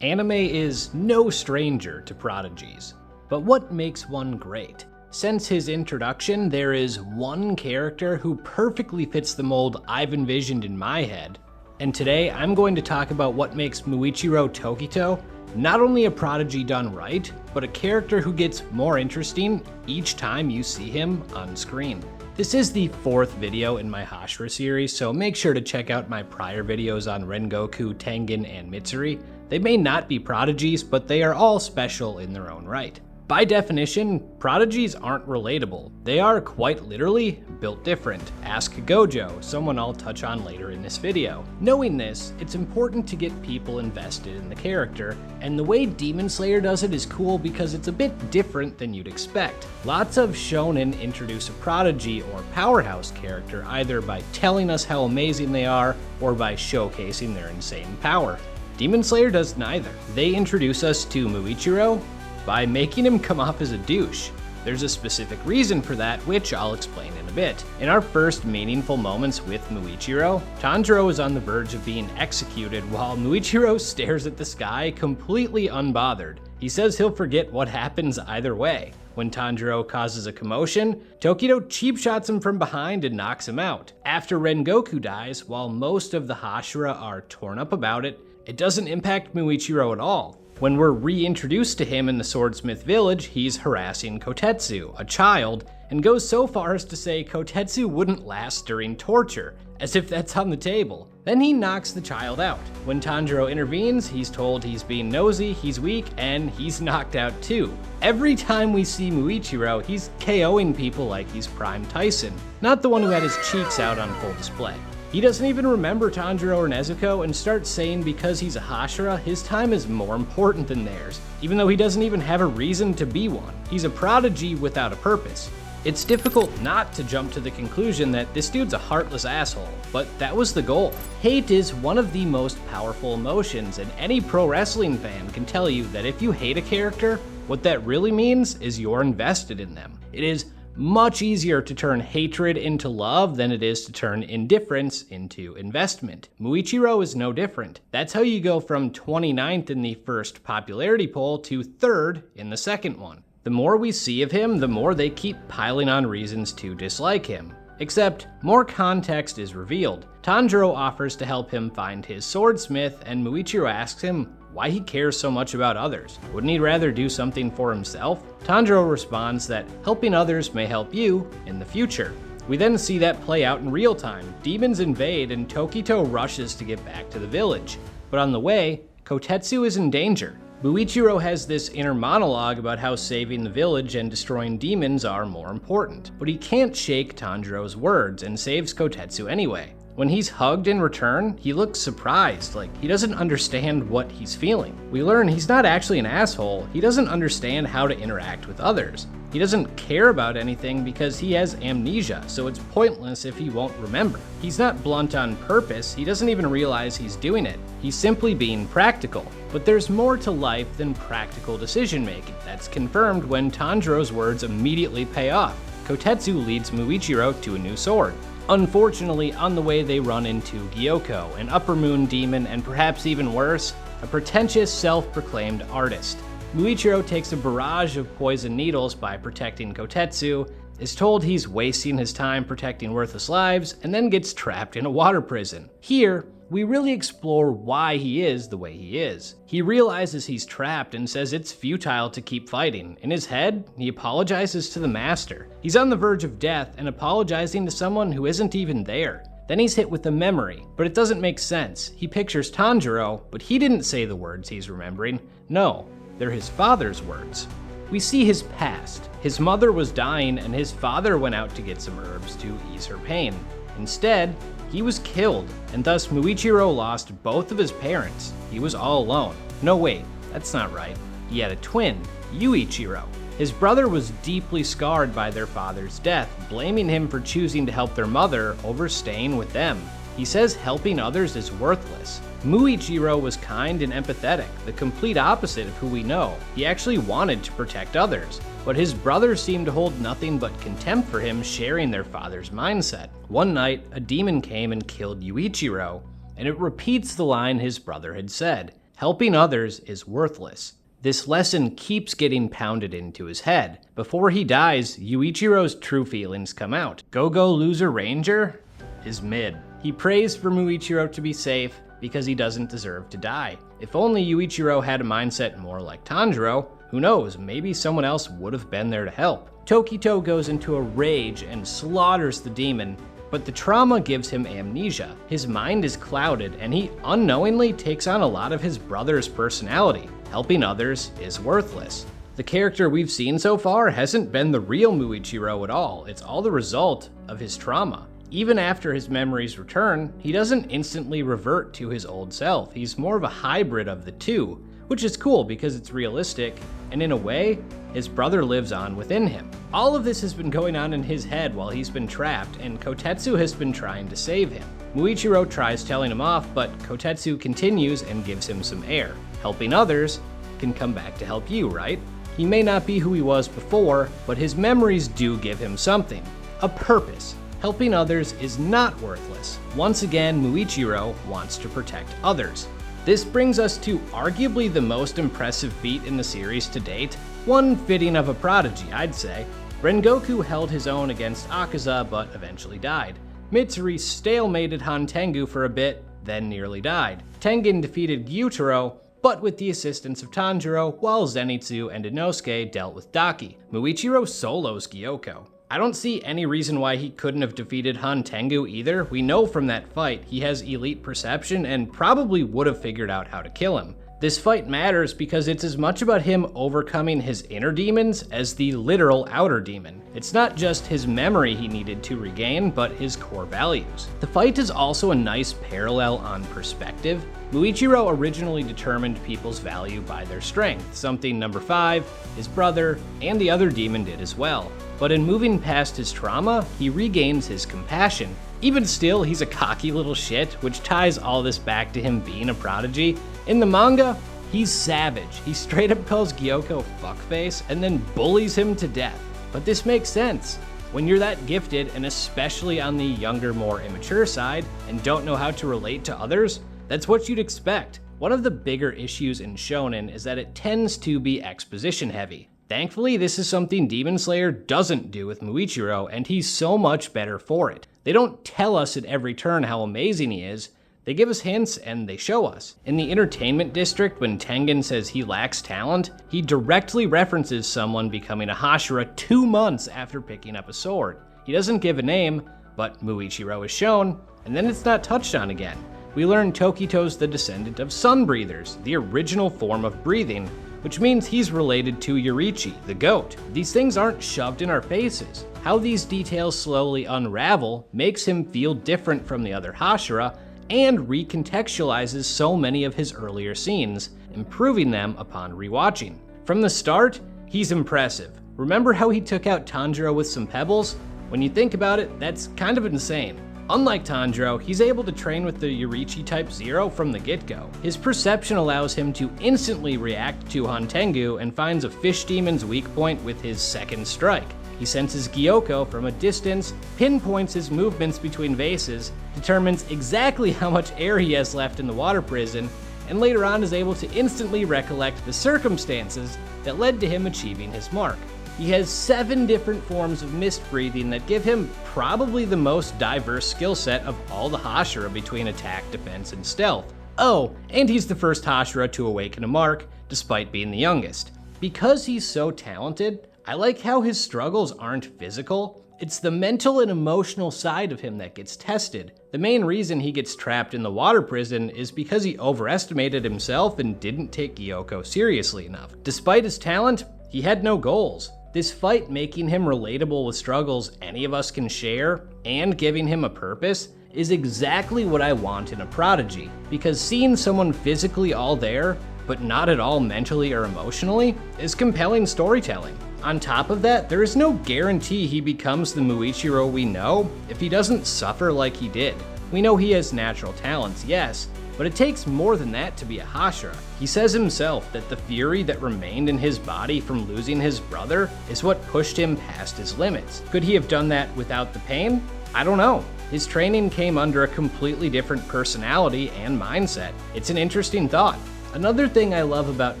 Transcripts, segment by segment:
Anime is no stranger to prodigies, but what makes one great? Since his introduction, there is one character who perfectly fits the mold I've envisioned in my head, and today I'm going to talk about what makes Muichiro Tokito not only a prodigy done right, but a character who gets more interesting each time you see him on screen. This is the fourth video in my Hashira series, so make sure to check out my prior videos on Rengoku, Tengen, and Mitsuri. They may not be prodigies, but they are all special in their own right. By definition, prodigies aren't relatable. They are quite literally built different. Ask Gojo, someone I'll touch on later in this video. Knowing this, it's important to get people invested in the character, and the way Demon Slayer does it is cool because it's a bit different than you'd expect. Lots of shonen introduce a prodigy or powerhouse character either by telling us how amazing they are or by showcasing their insane power. Demon Slayer does neither. They introduce us to Muichiro by making him come off as a douche. There's a specific reason for that, which I'll explain in a bit. In our first meaningful moments with Muichiro, Tanjiro is on the verge of being executed while Muichiro stares at the sky completely unbothered. He says he'll forget what happens either way. When Tanjiro causes a commotion, Tokito cheap shots him from behind and knocks him out. After Rengoku dies, while most of the Hashira are torn up about it, it doesn't impact Muichiro at all. When we're reintroduced to him in the Swordsmith Village, he's harassing Kotetsu, a child, and goes so far as to say Kotetsu wouldn't last during torture, as if that's on the table. Then he knocks the child out. When Tanjiro intervenes, he's told he's being nosy, he's weak, and he's knocked out too. Every time we see Muichiro, he's KOing people like he's Prime Tyson, not the one who had his cheeks out on full display. He doesn't even remember Tanjiro or Nezuko and starts saying because he's a Hashira, his time is more important than theirs, even though he doesn't even have a reason to be one. He's a prodigy without a purpose. It's difficult not to jump to the conclusion that this dude's a heartless asshole, but that was the goal. Hate is one of the most powerful emotions, and any pro wrestling fan can tell you that if you hate a character, what that really means is you're invested in them. It is much easier to turn hatred into love than it is to turn indifference into investment. Muichiro is no different. That's how you go from 29th in the first popularity poll to 3rd in the second one. The more we see of him, the more they keep piling on reasons to dislike him. Except, more context is revealed. Tanjiro offers to help him find his swordsmith, and Muichiro asks him why he cares so much about others. Wouldn't he rather do something for himself? Tanjiro responds that helping others may help you in the future. We then see that play out in real time. Demons invade and Tokito rushes to get back to the village. But on the way, Kotetsu is in danger. Muichiro has this inner monologue about how saving the village and destroying demons are more important. But he can't shake Tanjiro's words and saves Kotetsu anyway. When he's hugged in return, he looks surprised, like he doesn't understand what he's feeling. We learn he's not actually an asshole, he doesn't understand how to interact with others. He doesn't care about anything because he has amnesia, so it's pointless if he won't remember. He's not blunt on purpose, he doesn't even realize he's doing it. He's simply being practical. But there's more to life than practical decision making. That's confirmed when Tanjiro's words immediately pay off. Kotetsu leads Muichiro to a new sword. Unfortunately, on the way they run into Gyoko, an upper moon demon, and perhaps even worse, a pretentious self-proclaimed artist. Muichiro takes a barrage of poison needles by protecting Kotetsu, is told he's wasting his time protecting worthless lives, and then gets trapped in a water prison. Here, we really explore why he is the way he is. He realizes he's trapped and says it's futile to keep fighting. In his head, he apologizes to the master. He's on the verge of death and apologizing to someone who isn't even there. Then he's hit with a memory, but it doesn't make sense. He pictures Tanjiro, but he didn't say the words he's remembering. No, they're his father's words. We see his past. His mother was dying and his father went out to get some herbs to ease her pain. Instead, he was killed, and thus Muichiro lost both of his parents. He was all alone. No wait, that's not right. He had a twin, Yuichiro. His brother was deeply scarred by their father's death, blaming him for choosing to help their mother over staying with them. He says helping others is worthless. Muichiro was kind and empathetic, the complete opposite of who we know. He actually wanted to protect others, but his brothers seemed to hold nothing but contempt for him sharing their father's mindset. One night, a demon came and killed Yuichiro, and it repeats the line his brother had said, Helping others is worthless. This lesson keeps getting pounded into his head. Before he dies, Yuichiro's true feelings come out. Go-Go Loser Ranger is mid. He prays for Muichiro to be safe because he doesn't deserve to die. If only Yuichiro had a mindset more like Tanjiro, who knows, maybe someone else would have been there to help. Tokito goes into a rage and slaughters the demon, but the trauma gives him amnesia. His mind is clouded and he unknowingly takes on a lot of his brother's personality. Helping others is worthless. The character we've seen so far hasn't been the real Muichiro at all. It's all the result of his trauma. Even after his memories return, he doesn't instantly revert to his old self. He's more of a hybrid of the two, which is cool because it's realistic, and in a way, his brother lives on within him. All of this has been going on in his head while he's been trapped, and Kotetsu has been trying to save him. Muichiro tries telling him off, but Kotetsu continues and gives him some air. Helping others can come back to help you, right? He may not be who he was before, but his memories do give him something, a purpose. Helping others is not worthless. Once again, Muichiro wants to protect others. This brings us to arguably the most impressive feat in the series to date, one fitting of a prodigy, I'd say. Rengoku held his own against Akaza, but eventually died. Mitsuri stalemated Hantengu for a bit, then nearly died. Tengen defeated Gyutaro, but with the assistance of Tanjiro, while Zenitsu and Inosuke dealt with Daki. Muichiro solos Gyoko. I don't see any reason why he couldn't have defeated Hantengu either. We know from that fight he has elite perception and probably would have figured out how to kill him. This fight matters because it's as much about him overcoming his inner demons as the literal outer demon. It's not just his memory he needed to regain, but his core values. The fight is also a nice parallel on perspective. Muichiro originally determined people's value by their strength, something number 5, his brother, and the other demon did as well. But in moving past his trauma, he regains his compassion. Even still, he's a cocky little shit, which ties all this back to him being a prodigy. In the manga, he's savage. He straight up calls Gyoko fuckface and then bullies him to death. But this makes sense. When you're that gifted, and especially on the younger, more immature side, and don't know how to relate to others, that's what you'd expect. One of the bigger issues in shonen is that it tends to be exposition heavy. Thankfully, this is something Demon Slayer doesn't do with Muichiro, and he's so much better for it. They don't tell us at every turn how amazing he is, they give us hints and they show us. In the entertainment district, when Tengen says he lacks talent, he directly references someone becoming a hashira 2 months after picking up a sword. He doesn't give a name, but Muichiro is shown, and then it's not touched on again. We learn Tokito's the descendant of sun breathers, the original form of breathing, which means he's related to Yorichi, the goat. These things aren't shoved in our faces. How these details slowly unravel makes him feel different from the other hashira and recontextualizes so many of his earlier scenes, improving them upon rewatching. From the start, he's impressive. Remember how he took out Tanjiro with some pebbles? When you think about it, that's kind of insane. Unlike Tanjiro, he's able to train with the Yorichi Type 0 from the get-go. His perception allows him to instantly react to Hantengu and finds a fish demon's weak point with his second strike. He senses Gyoko from a distance, pinpoints his movements between vases, determines exactly how much air he has left in the water prison, and later on is able to instantly recollect the circumstances that led to him achieving his mark. He has 7 different forms of mist breathing that give him probably the most diverse skill set of all the hashira between attack, defense, and stealth. Oh, and he's the first hashira to awaken a mark, despite being the youngest. Because he's so talented, I like how his struggles aren't physical. It's the mental and emotional side of him that gets tested. The main reason he gets trapped in the water prison is because he overestimated himself and didn't take Gyoko seriously enough. Despite his talent, he had no goals. This fight making him relatable with struggles any of us can share and giving him a purpose is exactly what I want in a prodigy, because seeing someone physically all there, but not at all mentally or emotionally, is compelling storytelling. On top of that, there is no guarantee he becomes the Muichiro we know if he doesn't suffer like he did. We know he has natural talents, yes, but it takes more than that to be a hashira. He says himself that the fury that remained in his body from losing his brother is what pushed him past his limits. Could he have done that without the pain? I don't know. His training came under a completely different personality and mindset. It's an interesting thought. Another thing I love about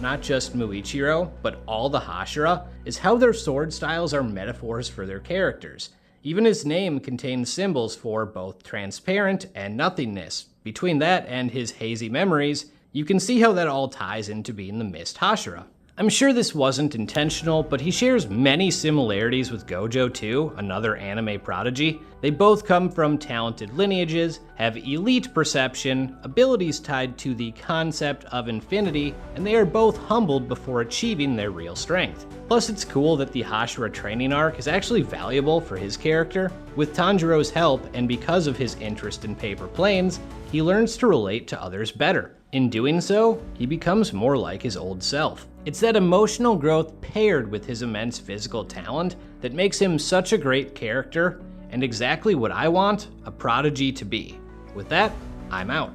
not just Muichiro, but all the hashira, is how their sword styles are metaphors for their characters. Even his name contains symbols for both transparent and nothingness. Between that and his hazy memories, you can see how that all ties into being the mist hashira. I'm sure this wasn't intentional, but he shares many similarities with Gojo too, another anime prodigy. They both come from talented lineages, have elite perception, abilities tied to the concept of infinity, and they are both humbled before achieving their real strength. Plus, it's cool that the Hashira training arc is actually valuable for his character. With Tanjiro's help, and because of his interest in paper planes, he learns to relate to others better. In doing so, he becomes more like his old self. It's that emotional growth paired with his immense physical talent that makes him such a great character, and exactly what I want a prodigy to be. With that, I'm out.